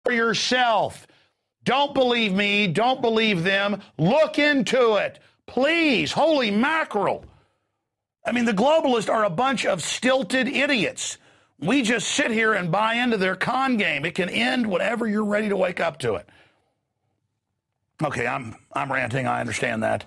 for yourself. Don't believe me. Don't believe them. Look into it. Please. Holy mackerel. I mean, the globalists are a bunch of stilted idiots. We just sit here and buy into their con game. It can end whenever you're ready to wake up to it. Okay, I'm ranting. I understand that.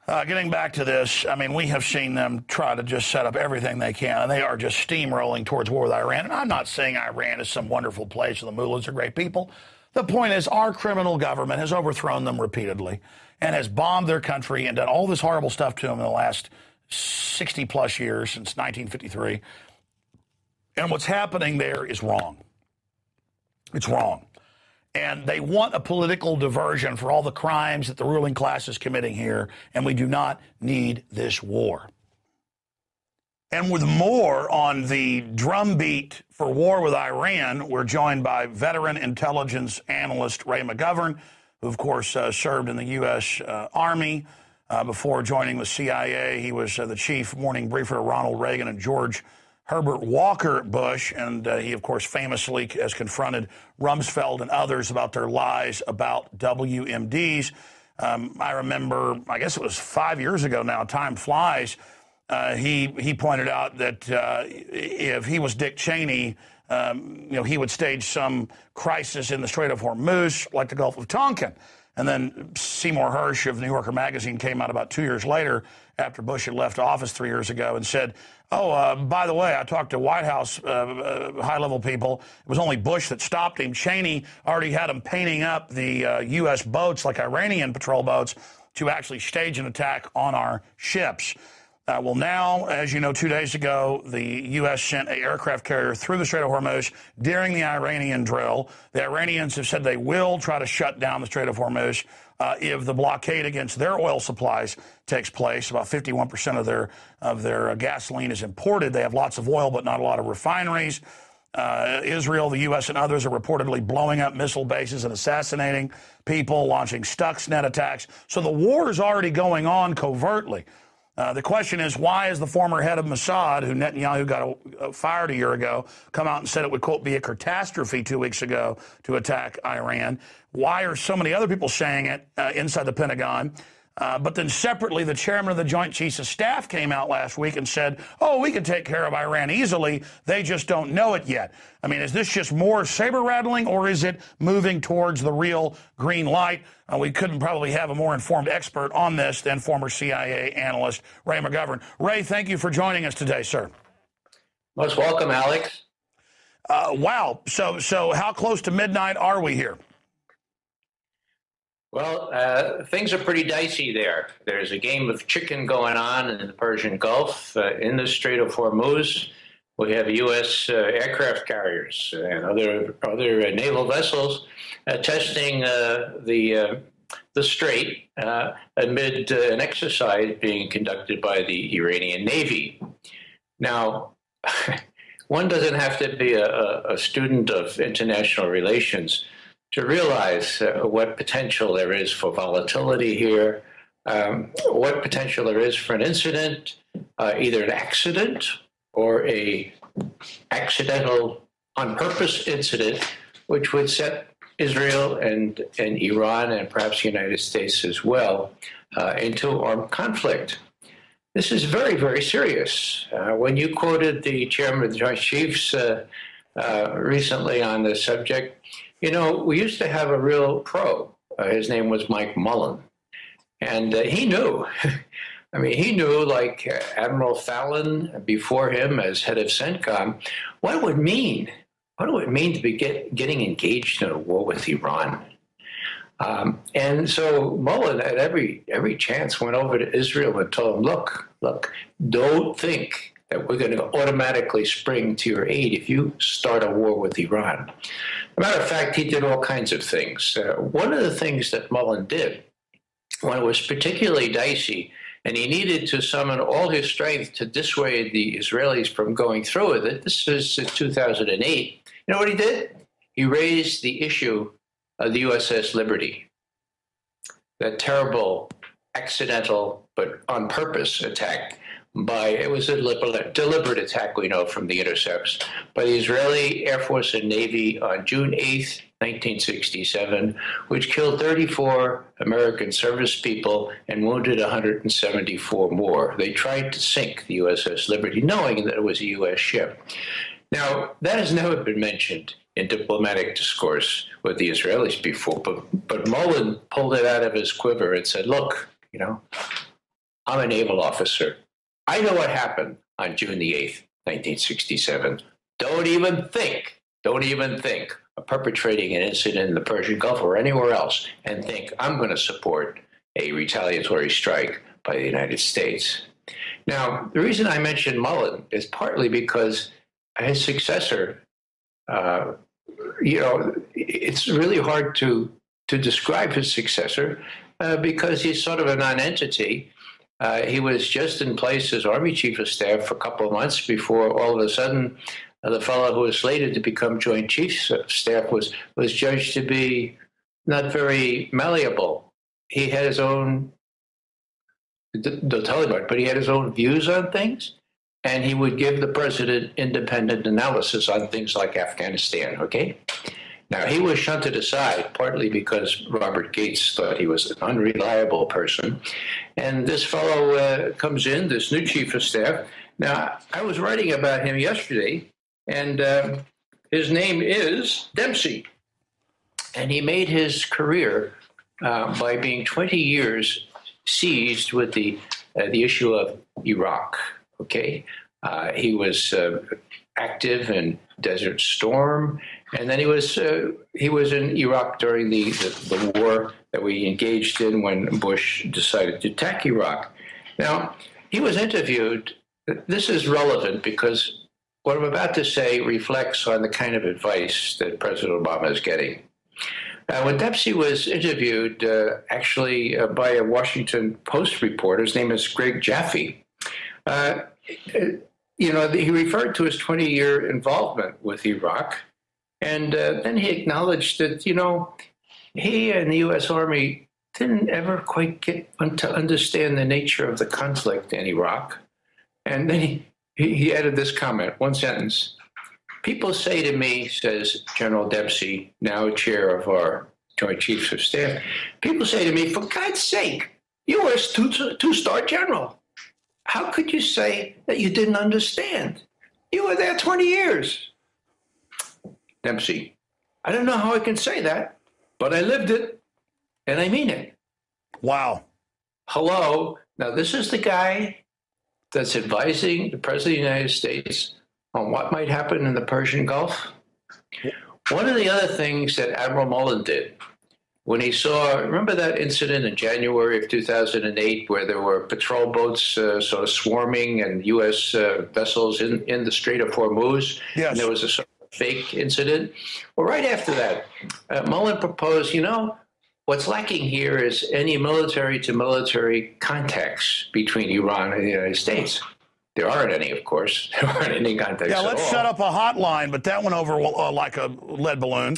Getting back to this, I mean, we have seen them try to just set up everything they can, and they are just steamrolling towards war with Iran. And I'm not saying Iran is some wonderful place and the mullahs are great people. The point is our criminal government has overthrown them repeatedly and has bombed their country and done all this horrible stuff to them in the last 60-plus years, since 1953. And what's happening there is wrong. It's wrong. And they want a political diversion for all the crimes that the ruling class is committing here, and we do not need this war. And with more on the drumbeat for war with Iran, we're joined by veteran intelligence analyst Ray McGovern, who, of course, served in the U.S. Army before joining the CIA. He was the chief morning briefer of Ronald Reagan and George Herbert Walker Bush, and he, of course, famously has confronted Rumsfeld and others about their lies about WMDs. I remember, I guess it was 5 years ago now, time flies, he pointed out that if he was Dick Cheney, he would stage some crisis in the Strait of Hormuz like the Gulf of Tonkin. And then Seymour Hersh of New Yorker magazine came out about 2 years later after Bush had left office 3 years ago and said, by the way, I talked to White House high-level people. It was only Bush that stopped him. Cheney already had him painting up the U.S. boats like Iranian patrol boats to actually stage an attack on our ships. Well, now, as you know, 2 days ago, the U.S. sent an aircraft carrier through the Strait of Hormuz during the Iranian drill. The Iranians have said they will try to shut down the Strait of Hormuz if the blockade against their oil supplies takes place. About 51% of their gasoline is imported. They have lots of oil, but not a lot of refineries. Israel, the U.S., and others are reportedly blowing up missile bases and assassinating people, launching Stuxnet attacks. So the war is already going on covertly. The question is, why is the former head of Mossad, who Netanyahu got fired a year ago, come out and said it would, quote, be a catastrophe 2 weeks ago to attack Iran? Why are so many other people saying it inside the Pentagon? But then separately, the chairman of the Joint Chiefs of Staff came out last week and said, we can take care of Iran easily. They just don't know it yet. I mean, is this just more saber rattling, or is it moving towards the real green light? We couldn't probably have a more informed expert on this than former CIA analyst Ray McGovern. Ray, thank you for joining us today, sir. Most welcome, Alex. Wow. So how close to midnight are we here? Well, things are pretty dicey there. There's a game of chicken going on in the Persian Gulf. In the Strait of Hormuz, we have U.S. aircraft carriers and other naval vessels testing the strait amid an exercise being conducted by the Iranian Navy. Now, one doesn't have to be a student of international relations to realize what potential there is for volatility here, what potential there is for an incident, either an accident or a accidental on-purpose incident, which would set Israel and Iran and perhaps the United States as well into armed conflict. This is very, very serious. When you quoted the chairman of the Joint Chiefs recently on this subject, you know, we used to have a real pro. His name was Mike Mullen. And he knew. I mean, he knew, like Admiral Fallon before him as head of CENTCOM, what it would mean. What it would mean to be getting engaged in a war with Iran. And so Mullen, at every chance, went over to Israel and told him, look, don't think that we're going to automatically spring to your aid if you start a war with Iran. As a matter of fact, he did all kinds of things. One of the things that Mullen did, when it was particularly dicey, and he needed to summon all his strength to dissuade the Israelis from going through with it, this was in 2008, you know what he did? He raised the issue of the USS Liberty, that terrible, accidental, but on purpose attack it was a deliberate attack, we know from the intercepts, by the Israeli Air Force and Navy on June 8th, 1967, which killed 34 American service people and wounded 174 more. They tried to sink the USS Liberty, knowing that it was a U.S. ship. Now, that has never been mentioned in diplomatic discourse with the Israelis before, but Mullen pulled it out of his quiver and said, look, I'm a naval officer. I know what happened on June the 8th, 1967. Don't even think of perpetrating an incident in the Persian Gulf or anywhere else and think I'm going to support a retaliatory strike by the United States. Now, the reason I mention Mullen is partly because his successor, it's really hard to describe his successor because he's sort of a non-entity. He was just in place as Army Chief of Staff for a couple of months before all of a sudden the fellow who was slated to become Joint Chief of Staff was judged to be not very malleable. He had his own, don't tell anybody, but he had his own views on things, and he would give the president independent analysis on things like Afghanistan, okay? Now, he was shunted aside partly because Robert Gates thought he was an unreliable person. And this fellow comes in, this new chief of staff. Now, I was writing about him yesterday, and his name is Dempsey. And he made his career by being 20 years seized with the issue of Iraq, okay? He was active in Desert Storm, and then he was in Iraq during the war that we engaged in when Bush decided to attack Iraq. Now, he was interviewed. This is relevant because what I'm about to say reflects on the kind of advice that President Obama is getting. When Dempsey was interviewed, by a Washington Post reporter, his name is Greg Jaffe, he referred to his 20-year involvement with Iraq, and then he acknowledged that, he and the U.S. Army didn't ever quite get to understand the nature of the conflict in Iraq. And then he added this comment, one sentence. People say to me, says General Dempsey, now chair of our Joint Chiefs of Staff, people say to me, for God's sake, you were a two-star general. How could you say that you didn't understand? You were there 20 years. Dempsey, I don't know how I can say that, but I lived it, and I mean it. Wow. Hello. Now, this is the guy that's advising the President of the United States on what might happen in the Persian Gulf. One of the other things that Admiral Mullen did when he saw, remember that incident in January of 2008 where there were patrol boats sort of swarming and U.S. vessels in the Strait of Hormuz? Yes. And there was a sort of fake incident. Well, right after that, Mullen proposed, what's lacking here is any military-to-military contacts between Iran and the United States. There aren't any, of course. There aren't any contacts at all. Yeah, let's set up a hotline, but that went over like a lead balloon.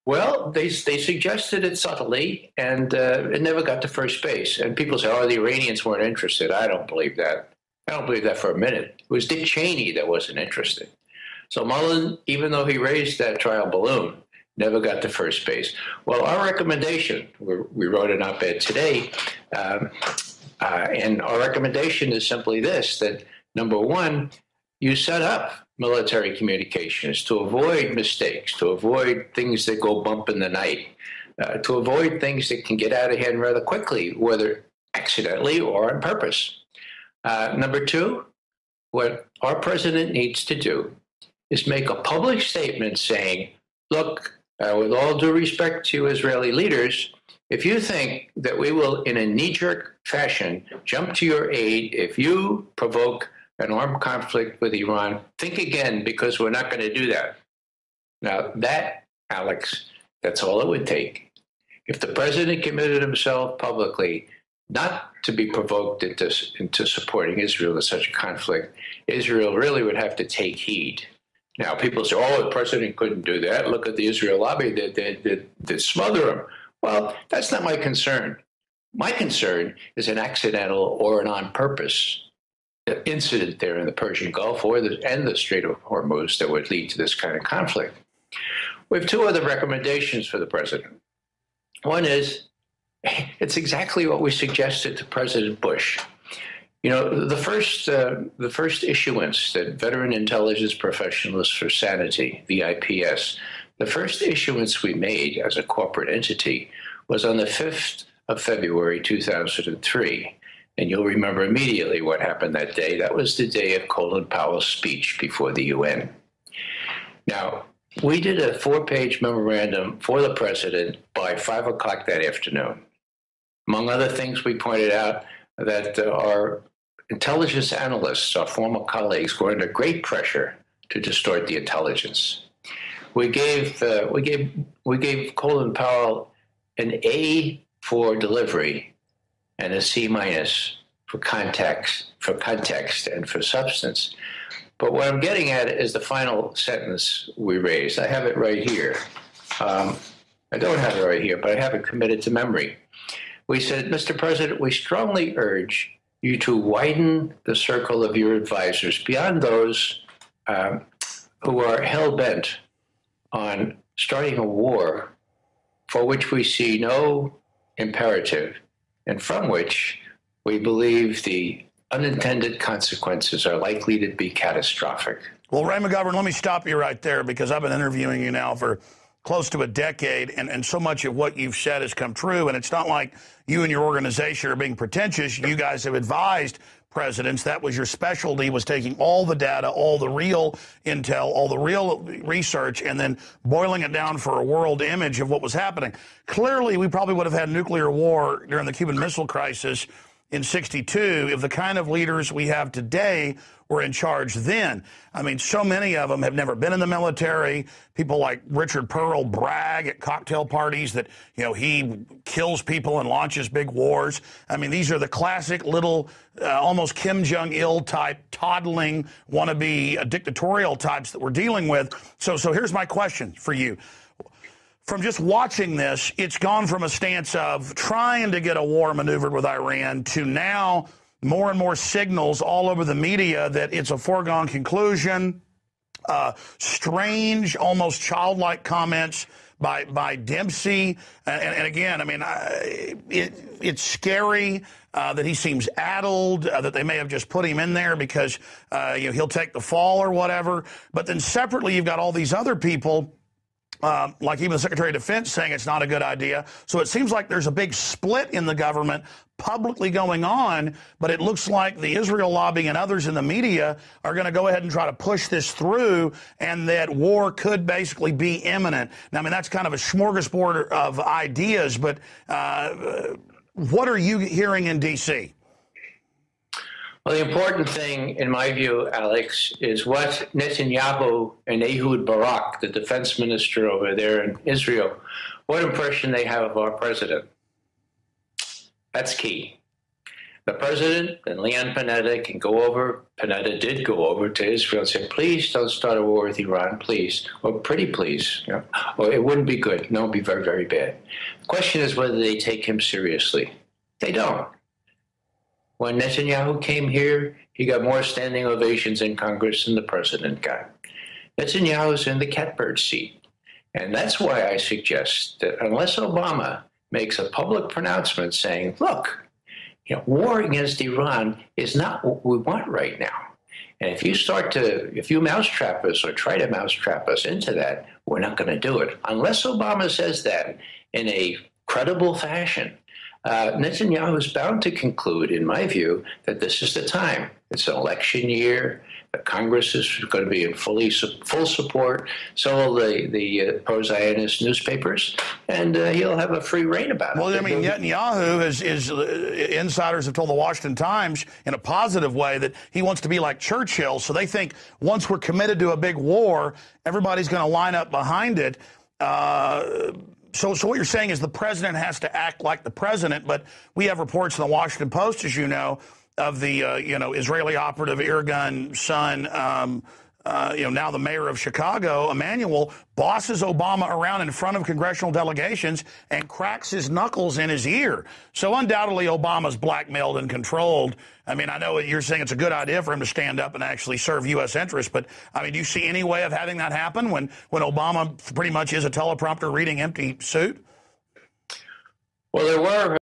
Well, they suggested it subtly, and it never got to first base. And people say, the Iranians weren't interested. I don't believe that. I don't believe that for a minute. It was Dick Cheney that wasn't interested. So Mullen, even though he raised that trial balloon, never got to first base. Well, our recommendation, we wrote an op-ed today, and our recommendation is simply this, that number one, you set up military communications to avoid mistakes, to avoid things that go bump in the night, to avoid things that can get out of hand rather quickly, whether accidentally or on purpose. Number two, what our president needs to do is make a public statement saying, look, with all due respect to Israeli leaders, if you think that we will, in a knee-jerk fashion, jump to your aid if you provoke an armed conflict with Iran, think again, because we're not going to do that. Now, that, Alex, that's all it would take. If the president committed himself publicly not to be provoked into supporting Israel in such a conflict, Israel really would have to take heed. Now, people say, the president couldn't do that. Look at the Israel lobby that smother him. Well, that's not my concern. My concern is an accidental or an on-purpose incident there in the Persian Gulf and the Strait of Hormuz that would lead to this kind of conflict. We have two other recommendations for the president. One is, it's exactly what we suggested to President Bush. You know, the first issuance that Veteran Intelligence Professionals for Sanity, VIPS, the first issuance we made as a corporate entity was on the 5th of February, 2003. And you'll remember immediately what happened that day. That was the day of Colin Powell's speech before the UN. Now, we did a 4-page memorandum for the president by 5 o'clock that afternoon. Among other things, we pointed out that our intelligence analysts, our former colleagues, were under great pressure to distort the intelligence. We gave Colin Powell an A for delivery and a C- for context and for substance. But what I'm getting at is the final sentence we raised. I have it right here. I don't have it right here, but I have it committed to memory. We said, Mr. President, we strongly urge you to widen the circle of your advisors beyond those who are hell-bent on starting a war for which we see no imperative and from which we believe the unintended consequences are likely to be catastrophic. Well, Ray McGovern, let me stop you right there, because I've been interviewing you now for close to a decade, and so much of what you've said has come true. And it's not like you and your organization are being pretentious. You guys have advised presidents. That was your specialty, was taking all the data, all the real intel, all the real research, and then boiling it down for a world image of what was happening. Clearly, we probably would have had nuclear war during the Cuban Missile Crisis in '62 if the kind of leaders we have today were in charge then. I mean, so many of them have never been in the military. People like Richard Pearl brag at cocktail parties that, you know, he kills people and launches big wars. I mean, these are the classic little, almost Kim Jong-il type, toddling, wannabe dictatorial types that we're dealing with. So here's my question for you. From just watching this, it's gone from a stance of trying to get a war maneuvered with Iran to now more and more signals all over the media that it's a foregone conclusion. Strange, almost childlike comments by Dempsey. And again, I mean, it's scary that he seems addled, that they may have just put him in there because he'll take the fall or whatever. But then separately, you've got all these other people, like even the Secretary of Defense, saying it's not a good idea. So it seems like there's a big split in the government publicly going on, but it looks like the Israel lobby and others in the media are going to go ahead and try to push this through, and that war could basically be imminent. Now, I mean, that's kind of a smorgasbord of ideas, but what are you hearing in D.C.? Well, the important thing, in my view, Alex, is what Netanyahu and Ehud Barak, the defense minister over there in Israel, what impression they have of our president. That's key. The president and Leon Panetta can go over, Panetta did go over to Israel and say, please don't start a war with Iran, please, or pretty please. You know? Or it wouldn't be good. No, it would be very, very bad. The question is whether they take him seriously. They don't. When Netanyahu came here, he got more standing ovations in Congress than the president got. Netanyahu's in the catbird seat. And that's why I suggest that unless Obama makes a public pronouncement saying, look, war against Iran is not what we want right now. And if you mousetrap us or try to mousetrap us into that, we're not going to do it. Unless Obama says that in a credible fashion, Netanyahu is bound to conclude, in my view, that this is the time. It's an election year. The Congress is going to be in full support. So will the pro-Zionist newspapers, and he'll have a free rein about it. Well, I mean, Netanyahu insiders have told the Washington Times in a positive way that he wants to be like Churchill. So they think once we're committed to a big war, everybody's going to line up behind it. So what you're saying is the president has to act like the president, but we have reports in the Washington Post, as you know, of the Israeli operative Irgun son now the mayor of Chicago, Emanuel, bosses Obama around in front of congressional delegations and cracks his knuckles in his ear. So undoubtedly Obama's blackmailed and controlled. I mean, I know you're saying it's a good idea for him to stand up and actually serve U.S. interests, but, I mean, do you see any way of having that happen when Obama pretty much is a teleprompter reading empty suit? Well, there were